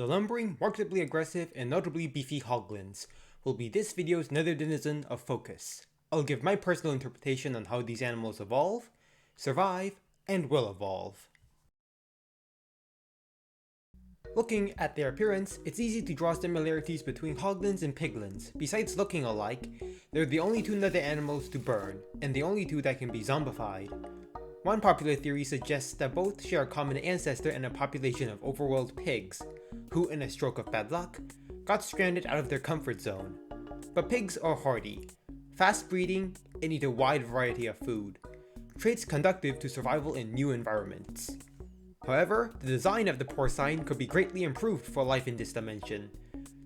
The lumbering, markedly aggressive, and notably beefy hoglins will be this video's nether denizen of focus. I'll give my personal interpretation on how these animals evolve, survive, and will evolve. Looking at their appearance, it's easy to draw similarities between hoglins and piglins. Besides looking alike, they're the only two nether animals to burn, and the only two that can be zombified. One popular theory suggests that both share a common ancestor in a population of overworld pigs, who in a stroke of bad luck, got stranded out of their comfort zone. But pigs are hardy, fast breeding, and eat a wide variety of food, traits conducive to survival in new environments. However, the design of the porcine could be greatly improved for life in this dimension.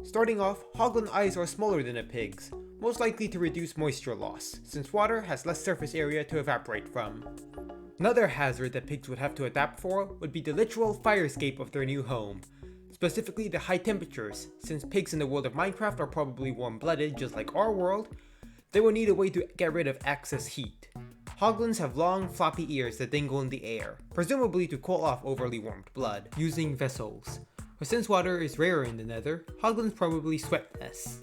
Starting off, hoglin eyes are smaller than a pig's, most likely to reduce moisture loss, since water has less surface area to evaporate from. Another hazard that pigs would have to adapt for would be the literal fire escape of their new home, specifically the high temperatures. Since pigs in the world of Minecraft are probably warm-blooded just like our world, they will need a way to get rid of excess heat. Hoglins have long, floppy ears that dangle in the air, presumably to cool off overly warmed blood, using vessels. But since water is rarer in the nether, hoglins probably sweat less.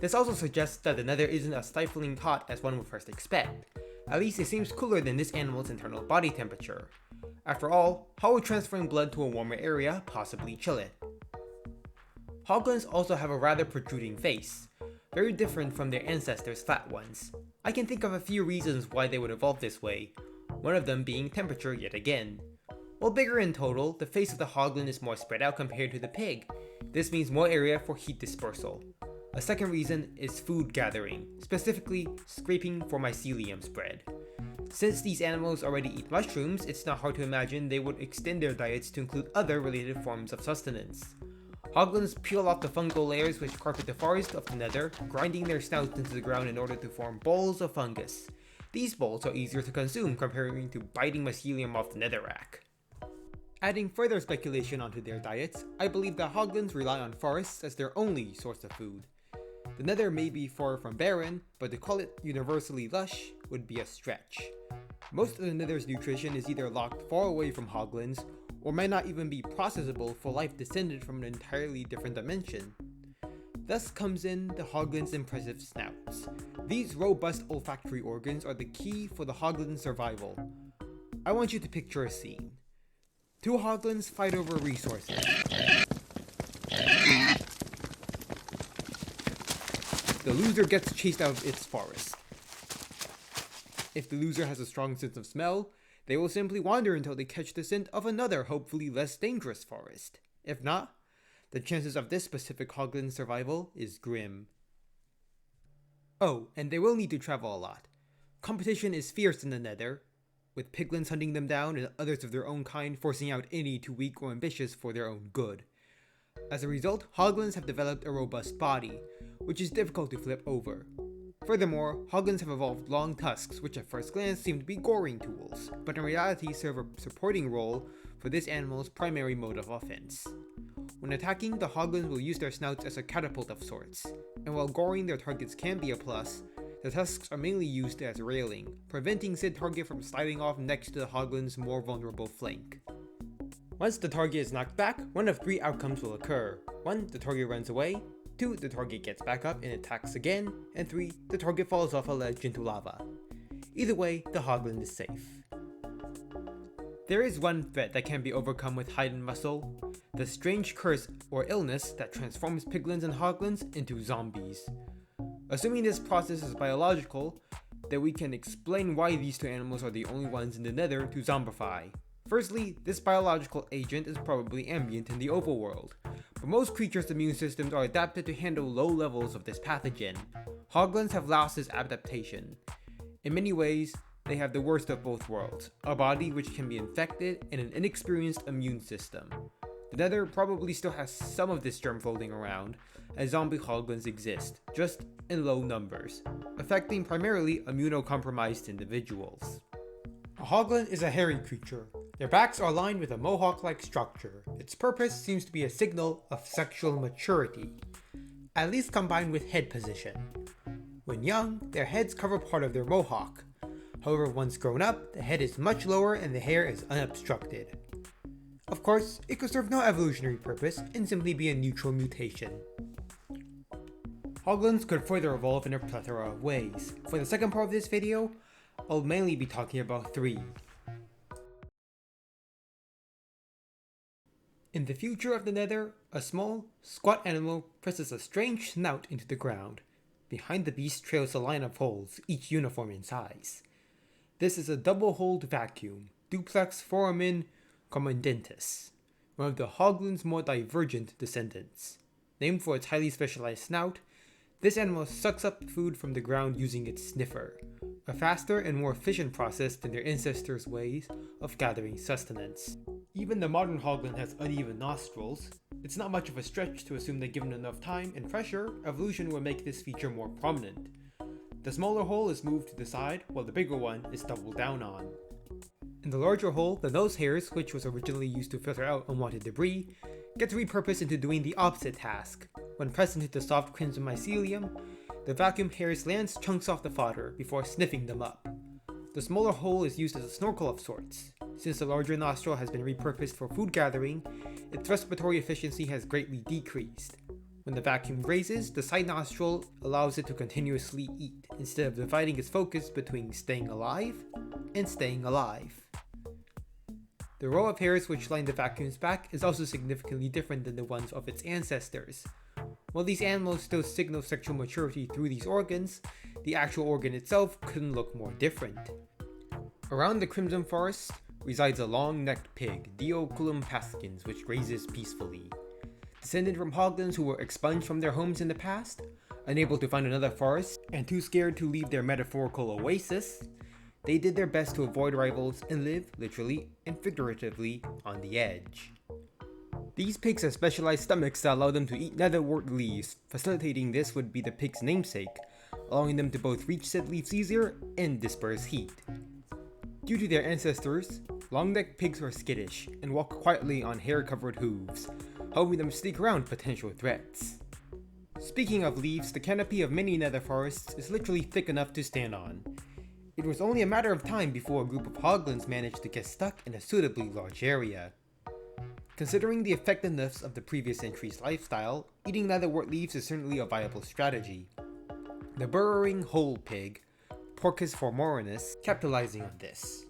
This also suggests that the nether isn't as stifling hot as one would first expect. At least it seems cooler than this animal's internal body temperature. After all, how would transferring blood to a warmer area possibly chill it? Hoglins also have a rather protruding face, very different from their ancestors' flat ones. I can think of a few reasons why they would evolve this way, one of them being temperature yet again. While bigger in total, the face of the hoglin is more spread out compared to the pig. This means more area for heat dispersal. A second reason is food gathering, specifically scraping for mycelium spread. Since these animals already eat mushrooms, it's not hard to imagine they would extend their diets to include other related forms of sustenance. Hoglins peel off the fungal layers which carpet the forest of the nether, grinding their snouts into the ground in order to form balls of fungus. These balls are easier to consume comparing to biting mycelium off the netherrack. Adding further speculation onto their diets, I believe that hoglins rely on forests as their only source of food. The nether may be far from barren, but to call it universally lush would be a stretch. Most of the nether's nutrition is either locked far away from hoglins, or might not even be processable for life descended from an entirely different dimension. Thus comes in the hoglins' impressive snouts. These robust olfactory organs are the key for the hoglin's survival. I want you to picture a scene. Two hoglins fight over resources. The loser gets chased out of its forest. If the loser has a strong sense of smell, they will simply wander until they catch the scent of another, hopefully less dangerous forest. If not, the chances of this specific hoglin's survival is grim. Oh, and they will need to travel a lot. Competition is fierce in the nether, with piglins hunting them down and others of their own kind forcing out any too weak or ambitious for their own good. As a result, hoglins have developed a robust body, which is difficult to flip over. Furthermore, hoglins have evolved long tusks, which at first glance seem to be goring tools, but in reality serve a supporting role for this animal's primary mode of offense. When attacking, the hoglins will use their snouts as a catapult of sorts, and while goring their targets can be a plus, the tusks are mainly used as railing, preventing said target from sliding off next to the hoglin's more vulnerable flank. Once the target is knocked back, one of three outcomes will occur. 1. The target runs away. 2. The target gets back up and attacks again. And 3. The target falls off a ledge into lava. Either way, the hoglin is safe. There is one threat that can be overcome with hide and muscle, the strange curse or illness that transforms piglins and hoglins into zombies. Assuming this process is biological, then we can explain why these two animals are the only ones in the nether to zombify. Firstly, this biological agent is probably ambient in the overworld, but most creatures' immune systems are adapted to handle low levels of this pathogen. Hoglins have lost this adaptation. In many ways, they have the worst of both worlds, a body which can be infected and an inexperienced immune system. The nether probably still has some of this germ floating around, as zombie hoglins exist, just in low numbers, affecting primarily immunocompromised individuals. A hoglin is a hairy creature. Their backs are lined with a mohawk-like structure. Its purpose seems to be a signal of sexual maturity, at least combined with head position. When young, their heads cover part of their mohawk. However, once grown up, the head is much lower and the hair is unobstructed. Of course, it could serve no evolutionary purpose and simply be a neutral mutation. Hoglins could further evolve in a plethora of ways. For the second part of this video, I'll mainly be talking about 3. In the future of the Nether, a small, squat animal presses a strange snout into the ground. Behind the beast trails a line of holes, each uniform in size. This is a double-holed vacuum, Duplex foramen commandentus, one of the Hoglin's more divergent descendants. Named for its highly specialized snout, this animal sucks up food from the ground using its sniffer, a faster and more efficient process than their ancestors' ways of gathering sustenance. Even the modern Hoglin has uneven nostrils. It's not much of a stretch to assume that given enough time and pressure, evolution will make this feature more prominent. The smaller hole is moved to the side, while the bigger one is doubled down on. In the larger hole, the nose hairs, which was originally used to filter out unwanted debris, gets repurposed into doing the opposite task. When pressed into the soft crimson mycelium, the vacuum hairs lands chunks off the fodder before sniffing them up. The smaller hole is used as a snorkel of sorts. Since the larger nostril has been repurposed for food gathering, its respiratory efficiency has greatly decreased. When the vacuum grazes, the side nostril allows it to continuously eat, instead of dividing its focus between staying alive and staying alive. The row of hairs which line the vacuum's back is also significantly different than the ones of its ancestors. While these animals still signal sexual maturity through these organs, the actual organ itself couldn't look more different. Around the Crimson Forest resides a long-necked pig, Dioculum pascens, which grazes peacefully. Descended from Hoglins who were expunged from their homes in the past, unable to find another forest, and too scared to leave their metaphorical oasis, they did their best to avoid rivals and live, literally and figuratively, on the edge. These pigs have specialized stomachs that allow them to eat netherwort leaves. Facilitating this would be the pig's namesake, allowing them to both reach said leaves easier and disperse heat. Due to their ancestors, long-necked pigs are skittish and walk quietly on hair-covered hooves, helping them sneak around potential threats. Speaking of leaves, the canopy of many nether forests is literally thick enough to stand on. It was only a matter of time before a group of Hoglins managed to get stuck in a suitably large area. Considering the effectiveness of the previous entry's lifestyle, eating netherwort leaves is certainly a viable strategy. The burrowing hole pig, Porcus formorinus, capitalizing on this.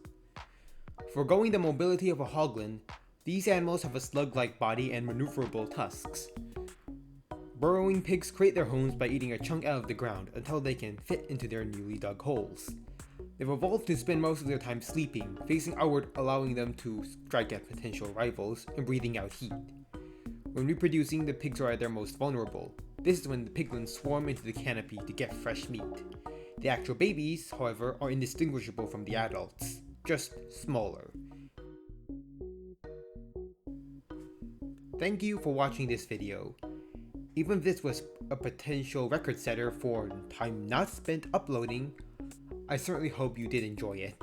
Foregoing the mobility of a Hoglin, these animals have a slug-like body and maneuverable tusks. Burrowing pigs create their homes by eating a chunk out of the ground until they can fit into their newly dug holes. They've evolved to spend most of their time sleeping, facing outward, allowing them to strike at potential rivals and breathing out heat. When reproducing, the pigs are at their most vulnerable. This is when the piglins swarm into the canopy to get fresh meat. The actual babies, however, are indistinguishable from the adults, just smaller. Thank you for watching this video. Even if this was a potential record setter for time not spent uploading, I certainly hope you did enjoy it.